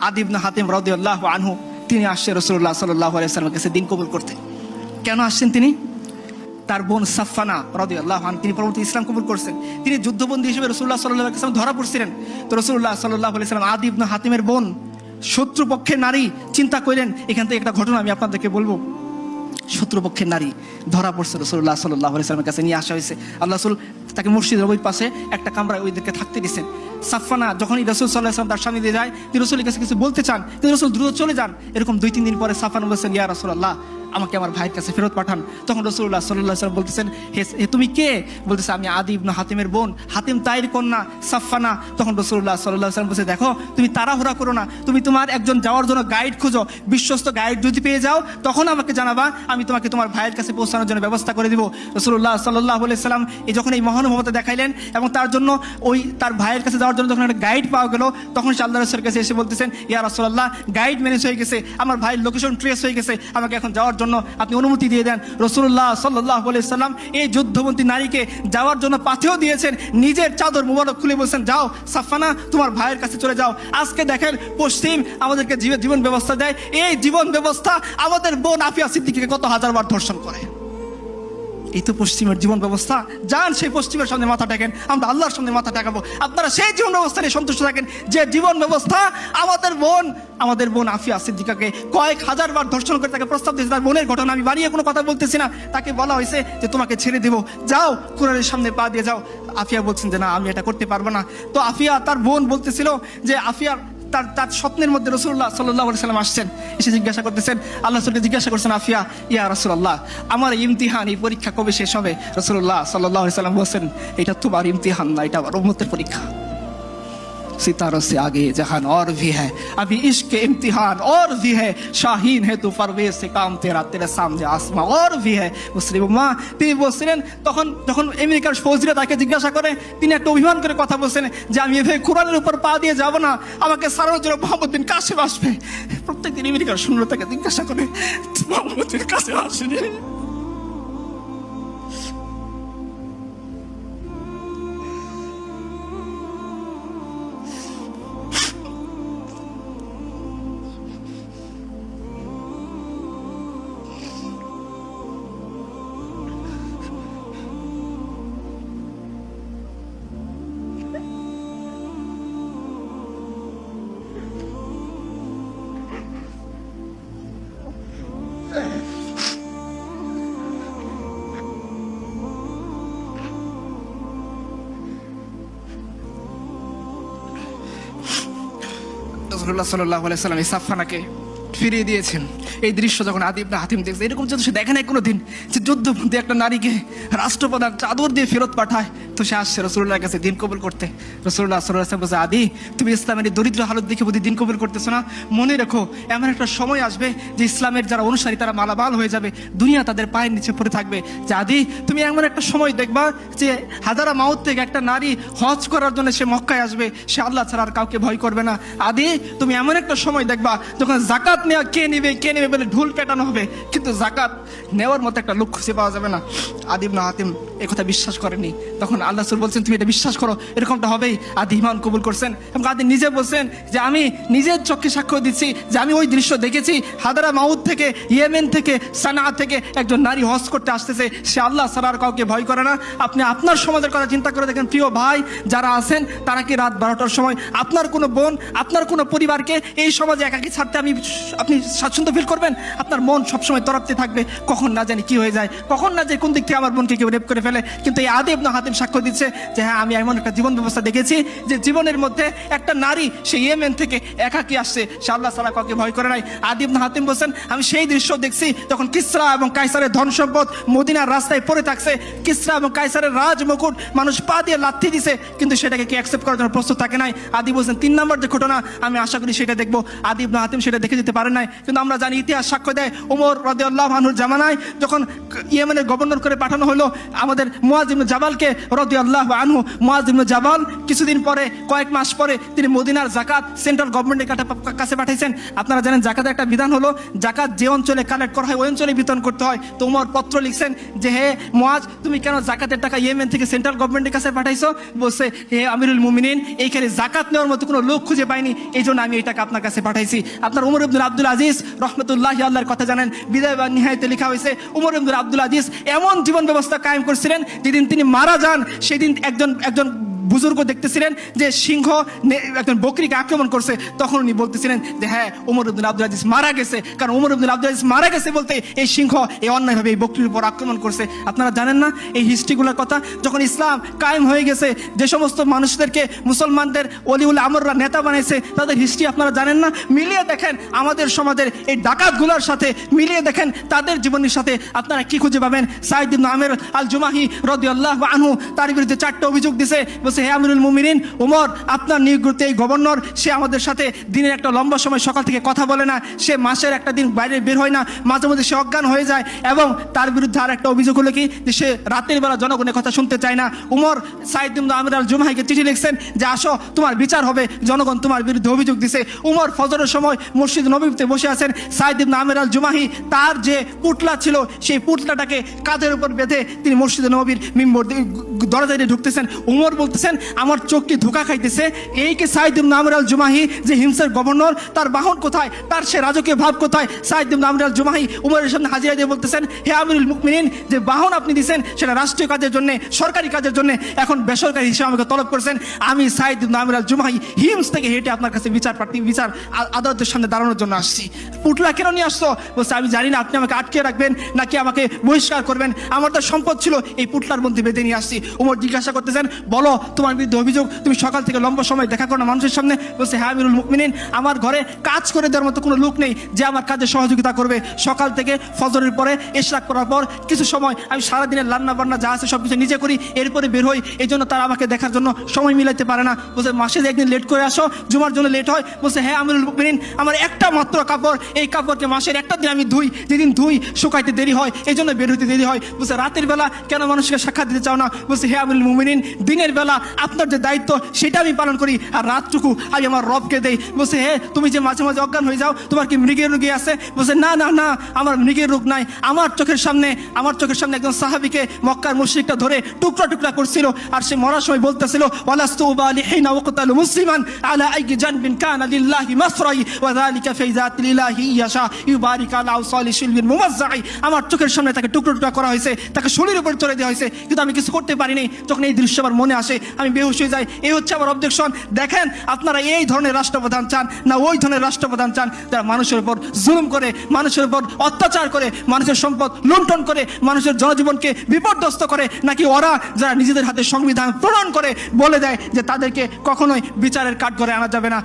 আদি ইবনে হাতিম রাদিয়াল্লাহু আনহু তিনি আসছে রাসূলুল্লাহ সাল্লাল্লাহু আলাইহি ওয়াসাল্লামের কাছে দিন কবুল করতে। কেন আসছেন তিনি? তার বোন সাফফানা রাদিয়াল্লাহু আনহা তিনি পরবর্তী ইসলাম কবুল করছেন। তিনি যুদ্ধবন্দী হিসেবে রাসূলুল্লাহ সাল্লাল্লাহু আলাইহি ওয়াসাল্লাম ধরা পড়ছিলেন। তো রাসূলুল্লাহ সাল্লাল্লাহু আলাইহি ওয়াসাল্লাম আদি ইবনে হাতিমের বোন, শত্রুপক্ষের নারী, চিন্তা করলেন এখান থেকে একটা ঘটনা আমি আপনাদেরকে বলবো। শত্রুপক্ষের নারী ধরা পড়ছে, রাসূলুল্লাহ সাল্লাল্লাহু আলাইহি ওয়াসাল্লামের কাছে নিয়ে আসা হয়েছে। আল্লাহ রাসূল তাকে মসজিদের ওই পাশে একটা কামরায় ওইদেরকে থাকতে দিয়েছেন। সাফফানা যখনই রাসূল সাল্লাল্লাহু আলাইহি ওয়াসাল্লাম তার স্বামী দিয়ে যায়, তিনি রাসূলের কাছে কিছু বলতে চান, কিন্তু রাসূল দ্রুত চলে যান। এরকম 2-3 দিন পরে সাফফানা বলছেন, ইয়া রাসূলুল্লাহ আমাকে আমার ভাইয়ের কাছে ফেরত পাঠান। তখন রাসূলুল্লাহ সাল্লাল্লাহু আলাইহি ওয়াসাল্লাম বলতেছেন, হে তুমি কে? বলতেছে আমি আদি ইবনে হাতিমের বোন, হাতিম তাইর কন্যা সাফফানা। তখন রাসূলুল্লাহ সাল্লাল্লাহু আলাইহি ওয়াসাল্লাম বলছে, দেখো তুমি তাড়াহুড়া করো না, তুমি তোমার একজন যাওয়ার জন্য গাইড খোঁজো, বিশ্বস্ত গাইড যদি পেয়ে যাও তখন আমাকে জানাবা, আমি তোমাকে তোমার ভাইয়ের কাছে পৌঁছানোর জন্য ব্যবস্থা করে দিব। রাসূলুল্লাহ সাল্লাল্লাহু আলাইহি ওয়াসাল্লাম যখন এই মহানুভবতা দেখাইলেন এবং তার জন্য ওই তার ভাইয়ের কাছে যাওয়ার জন্য যখন একটা গাইড পাওয়া গেল, তখন সে আল্লাহর রাসূলের কাছে এসে বলতেছেন, ইয়া রাসূলুল্লাহ গাইড ম্যানেজ হয়ে গেছে, আমার ভাইয়ের লোকেশন ট্রেস হয়ে গেছে, আমাকে এখন যাওয়ার জন্য আপনি অনুমতি দিয়ে দেন। রাসূলুল্লাহ সাল্লাল্লাহু আলাইহি ওয়াসাল্লাম এই যুদ্ধবন্দী নারীকে যাওয়ার জন্য পাথেও দিয়েছেন, নিজের চাদর মুবারক খুলে বলছেন, যাও সাফফানা তোমার ভাইয়ের কাছে চলে যাও। আজকে দেখেন পশ্চিম আমাদেরকে জীবন ব্যবস্থা দেয়, এই জীবন ব্যবস্থা আমাদের বোন আফিয়া সিদ্দিকীকে কত হাজারবার ধর্ষণ করে। এই তো পশ্চিমের জীবন ব্যবস্থা। যান সেই পশ্চিমের সামনে মাথা টেকেন, আমরা আল্লাহর সামনে মাথা টেকাবো। আপনারা সেই জীবন ব্যবস্থা নিয়ে সন্তুষ্ট থাকেন যে জীবন ব্যবস্থা আমাদের বোন আফিয়া সিদ্দিকাকে কয়েক হাজারবার ধর্ষণ করে তাকে প্রস্তাব দিয়েছে। তার বোনের ঘটনা আমি বানিয়ে কোনো কথা বলতেছি না, তাকে বলা হয়েছে যে তোমাকে ছেড়ে দেবো, যাও কোরআনের সামনে পা দিয়ে যাও। আফিয়া বলছেন যে না আমি এটা করতে পারবো না। তো আফিয়া তার বোন বলতেছিল যে আফিয়া তার স্বপ্নের মধ্যে রাসূলুল্লাহ সাল্লাল্লাহু আলাইহি ওয়াসাল্লাম আসছেন, এসে জিজ্ঞাসা করতেছেন, আল্লাহ রাসূলকে জিজ্ঞাসা করছেন আফিয়া, ইয়া রাসূলুল্লাহ আমার ইমতিহান, এই পরীক্ষা কবে শেষ হবে? রাসূলুল্লাহ সাল্লাল্লাহু আলাইহি ওয়াসাল্লাম বলেন, এটা তোমার ইমতিহান না, এটা আমার উম্মতের পরীক্ষা। सितारों से आगे जहान और भी है, अभी इश्क के इम्तिहान और भी है, शाहीन है तू परवेज से काम तेरा, तेरे सामने आसमां और भी है। মুসলিম উম্মাহ তিনি বলছিলেন, যখন আমেরিকার ফৌজিরা তাকে জিজ্ঞাসা করে, তিনি একটা অভিমান করে কথা বলছেন যে আমি এভাবে কোরআনের উপর পা দিয়ে যাব না, আমাকে সারানোর জন্য মোহাম্মদ বিন কাসেম আসবে। প্রত্যেকদিন আমেরিকার সৈন্য তাকে জিজ্ঞাসা করে, মোহাম্মদ বিন কাসেম আসেনি? রাসূলুল্লাহ সাল্লাল্লাহু আলাইহি ওয়াসাল্লাম এই সাফফানাকে ফিরিয়ে দিয়েছেন। এই দৃশ্য যখন আদি ইবনে হাতিম দেখছে, এরকম যদি সে দেখে নাই কোনোদিন যে যুদ্ধবন্দী একটা নারীকে রাষ্ট্রপ্রধান চাদর দিয়ে ফেরত পাঠায়, তো সে আসছে রাসূলুল্লাহর কাছে দিন কবুল করতে। রাসূলুল্লাহ সাল্লাল্লাহু আলাইহি ওয়াসাল্লাম বলছে, আদি তুমি ইসলামের দরিদ্র হালত দেখে বুঝি দিন কবুল করতেছো না? মনে রেখো এমন একটা সময় আসবে যে ইসলামের যারা অনুসারী তারা মালামাল হয়ে যাবে, দুনিয়া তাদের পায়ের নিচে পড়ে থাকবে। যে আদি তুমি এমন একটা সময় দেখবা যে হাজারা মাউত থেকে একটা নারী হজ করার জন্য সে মক্কায় আসবে, সে আল্লাহ ছাড়া আর কাউকে ভয় করবে না। আদি তুমি এমন একটা সময় দেখবা যখন জাকাত নেওয়া কে নেবে বলে ঢুল পেটানো হবে, কিন্তু জাকাত নেওয়ার মতো একটা লোক খুঁজে পাওয়া যাবে না। আদি ইবনে হাতিম একথা বিশ্বাস করেনি। তখন আল্লাহ রাসূল বলছেন, তুমি এটা বিশ্বাস করো, এরকমটা হবেই। আদি ঈমান কবুল করছেন এবং আদি নিজে বলছেন যে আমি নিজের চোখে সাক্ষ্য দিচ্ছি যে আমি ওই দৃশ্য দেখেছি, হাদারা মাউত থেকে, ইয়েমেন থেকে, সানা থেকে একজন নারী হজ করতে আসতেছে, সে আল্লাহ ছাড়া আর কাউকে ভয় করে না। আপনি আপনার সমাজের কথা চিন্তা করে দেখেন, প্রিয় ভাই যারা আছেন তারা কি রাত 12টার সময় আপনার কোনো বোন, আপনার কোনো পরিবারকে এই সমাজে একাকী ছাড়তে আপনি স্বাচ্ছন্দ্য ফিল করবেন? আপনার মন সবসময় তরাপতে থাকবে, কখন না জানি কি হয়ে যায়, কখন না জানি কোন দিক থেকে আমার বোনকে কেউ রেপ করে ফেলে। কিন্তু এই আদি ইবনে হাতিম সাক্ষ্য দিচ্ছে যে হ্যাঁ আমি এমন একটা জীবন ব্যবস্থা দেখেছি যে জীবনের মধ্যে একটা নারী সে ইয়েমেন থেকে একাকী আসছে, সে আল্লাহ ছাড়া কাউকে ভয় করে নাই। আদি ইবনে হাতিম বলছেন, আমি সেই দৃশ্য দেখছি যখন কিসরা এবং কায়সারের ধন সম্পদ মদিনার রাস্তায় পড়ে থাকছে, কিসরা এবং কায়সারের রাজ মুকুট মানুষ পা দিয়ে লাথি দিছে, কিন্তু সেটাকে কি অ্যাকসেপ্ট করার জন্য প্রস্তুত থাকে নাই। আদি বলছেন 3 নম্বর যে ঘটনা আমি আশা করি সেটা দেখবো। আদি ইবনে হাতিম সেটা দেখে যেতে পারে নাই, কিন্তু আমরা জানি ইতিহাস সাক্ষ্য দেয় ওমর রাদিয়াল্লাহু আনহুর জামানায় যখন ইয়েমেনের গভর্নর করে পাঠানো হলো আমাদের আমাদের মুআয ইবনে জাবালকে রাদিয়াল্লাহু আনহু। মুআয ইবনে জাবাল কিছুদিন পরে, কয়েক মাস পরে তিনি মদিনার জাকাত সেন্ট্রাল গভর্নমেন্টের কাছে পাঠাইছেন। আপনারা জানেন জাকাতের একটা বিধান হলো জাকাত যে অঞ্চলে কালেক্ট করা হয় ওই অঞ্চলে বিতরণ করতে হয়। তো উমর পত্র লিখছেন যে হে মুআয, তুমি কেন জাকাতের টাকা ইয়েমেন থেকে সেন্ট্রাল গভর্নমেন্টের কাছে পাঠাইছো? বলছে হে আমিরুল মুমিনিন, এইখানে জাকাত নেওয়ার মতো কোনো লোক খুঁজে পাইনি, এই জন্য আমি এই টাকা আপনার কাছে পাঠাইছি। আপনার উমর ইবনে আব্দুল আজিজ রহমতুল্লাহি আল্লাহর কথা জানেন, বিদায় বা নিহায়াতে লেখা হয়েছে উমর ইবনে আব্দুল আজিজ এমন জীবন ব্যবস্থা কায়েম করছিলেন, যেদিন তিনি মারা যান সেদিন একজন বুজুর্গ দেখতেছিলেন যে সিংহ একজন বকরিকে আক্রমণ করছে, তখন উনি বলতেছিলেন যে হ্যাঁ উমর ইবনে আব্দুল আজিজ মারা গেছে, কারণ উমর ইবনে আব্দুল আজিজ মারা গেছে বলতে এই সিংহ এই অন্যায়ভাবে এই বকরির উপর আক্রমণ করছে। আপনারা জানেন না এই হিস্ট্রিগুলোর কথা? যখন ইসলাম কায়েম হয়ে গেছে, যে সমস্ত মানুষদেরকে মুসলমানদের ওলিউল আমররা নেতা বানাইছে তাদের হিস্ট্রি আপনারা জানেন না? মিলিয়ে দেখেন আমাদের সমাজের এই ডাকাতগুলোর সাথে, মিলিয়ে দেখেন তাদের জীবনের সাথে, আপনারা কি খুঁজে পাবেন? সাঈদ ইবনে আমির আল জুমাহি রাদিয়াল্লাহু আনহু তার বিরুদ্ধে 4টা অভিযোগ দিছে। বলছে হে আমিরুল মুমিনিন উমর, আপনার নিয়োগকৃত এই গভর্নর সে আমাদের সাথে দিনের একটা লম্বা সময় সকাল থেকে কথা বলে না, সে মাসের একটা দিন বাইরে বের হয় না, মাঝে মধ্যে সে অজ্ঞান হয়ে যায়, এবং তার বিরুদ্ধে আর একটা অভিযোগ হলো কি যে সে রাতের বেলা জনগণের কথা শুনতে চায় না। উমর সাঈদ ইবনে আমির আল জুমাহিকে চিঠি লিখছেন যে আসো তোমার বিচার হবে, জনগণ তোমার বিরুদ্ধে অভিযোগ দিছে। উমর ফজরের সময় মসজিদ নববীতে বসে আছেন, সাঈদ ইবনে আমির আল জুমাহি তার যে পুতলা ছিল সেই পুতলাটাকে কাঁধের উপর বেঁধে তিনি মসজিদে নববীর মিম্বর দরজায় দিয়ে ঢুকতেছেন। উমর বলতেছেন আমার চোখটি ধোঁকা খাইতেছে, এই কে সাঈদ ইবনে আমির আল জুমাহি যে হিমসের গভর্নর, তার বাহন কোথায়, তার সে রাজকীয় ভাব কোথায়? সাঈদ ইবনে আমির আল জুমাহি উমরের সামনে হাজিরা দিয়ে বলতেছেন হে আমিরুল মুমিনিন, যে বাহন আপনি দিয়েছেন সেটা রাষ্ট্রীয় কাজের জন্য, সরকারি কাজের জন্য, এখন বেসরকারি হিসেবে আমাকে তলব করছেন। আমি সাঈদ ইবনে আমির আল জুমাহি হিমস থেকে হেঁটে আপনার কাছে বিচার আদালতের সামনে দাঁড়ানোর জন্য আসছি। পুটলা কেন নিয়ে আসছো? বলছে আমি জানি না আপনি আমাকে আটকে রাখবেন নাকি আমাকে বহিষ্কার করবেন, আমার তো সম্পদ ছিল এই পুটলার মধ্যে বেঁধে নিয়ে আসছি। উমর জিজ্ঞাসা করতেছেন বলো তোমার বিরুদ্ধে অভিযোগ, তুমি সকাল থেকে লম্বা সময় দেখা করো না মানুষের সামনে। বলছে হ্যাঁ আমিরুল মুমিনিন, আমার ঘরে কাজ করে দেওয়ার মতো কোনো লোক নেই যে আমার কাজে সহযোগিতা করবে। সকাল থেকে ফজরের পরে ইশরাক করার পর কিছু সময় আমি সারাদিনের রান্না বান্না যা আছে সব কিছু নিজে করি, এরপরে বের হই, এই জন্য তারা আমাকে দেখার জন্য সময় মিলাইতে পারে না। বলছে মাসে একদিন লেট করে আসো, জুমার জন্য লেট হয়। বলছে হ্যাঁ আমিরুল মুমিনিন, আমার একটা মাত্র কাপড়, এই কাপড়কে মাসের একটা দিন আমি ধুই, যেদিন ধুই শুকাইতে দেরি হয়, এই জন্য বের হইতে দেরি হয়। বলছে রাতের বেলা কেন মানুষকে সাক্ষাৎ দিতে চাও না? বলছে হে আমিরুল মুমিনিন, দিনের বেলা আপনার যে দায়িত্ব সেটা আমি পালন করি, আর রাতটুকু আমি আমার রবকে দেই। বলছে হে তুমি যে মাঝে মাঝে অজ্ঞান হয়ে যাও, তোমার কি মৃগের রোগী আছে? বলছে না না না, আমার মৃগের রোগ নাই, আমার চোখের সামনে একজন সাহাবীকে মক্কার মুশরিকটা ধরে টুকরা টুকরা করছিল, আর সে মরার সময় বলতেছিল ওয়ালাস্তু উবালি হিনা ওয়াকতালু মুসলিমান আলা আই জানবিন কানা লিল্লাহি মাসরাই ওয়া যালিকা ফি যাতিল্লাহি ইয়াশা ইউবারিক আলা আওসালি শিলবিন মুমাজ্জাই। আমার চোখের সামনে তাকে টুকরো টুকরা করা হয়েছে, তাকে শরীরের উপর চড়ে দেওয়া হয়েছে, কিন্তু আমি কিছু করতে পারিনি। যখন এই দৃশ্য আমার মনে আসে আমি বেহুশ হয়ে যাই। এই হচ্ছে আমার অবজেকশন। দেখেন আপনারা এই ধরনের রাষ্ট্রপ্রধান চান না ওই ধরনের রাষ্ট্রপ্রধান চান যারা মানুষের উপর জুলুম করে, মানুষের উপর অত্যাচার করে, মানুষের সম্পদ লুণ্ঠন করে, মানুষের জনজীবনকে বিপর্যস্ত করে, নাকি ওরা যারা নিজেদের হাতে সংবিধান প্রণয়ন করে বলে দেয় যে তাদেরকে কখনোই বিচারের কাঠগড়ায় আনা যাবে না?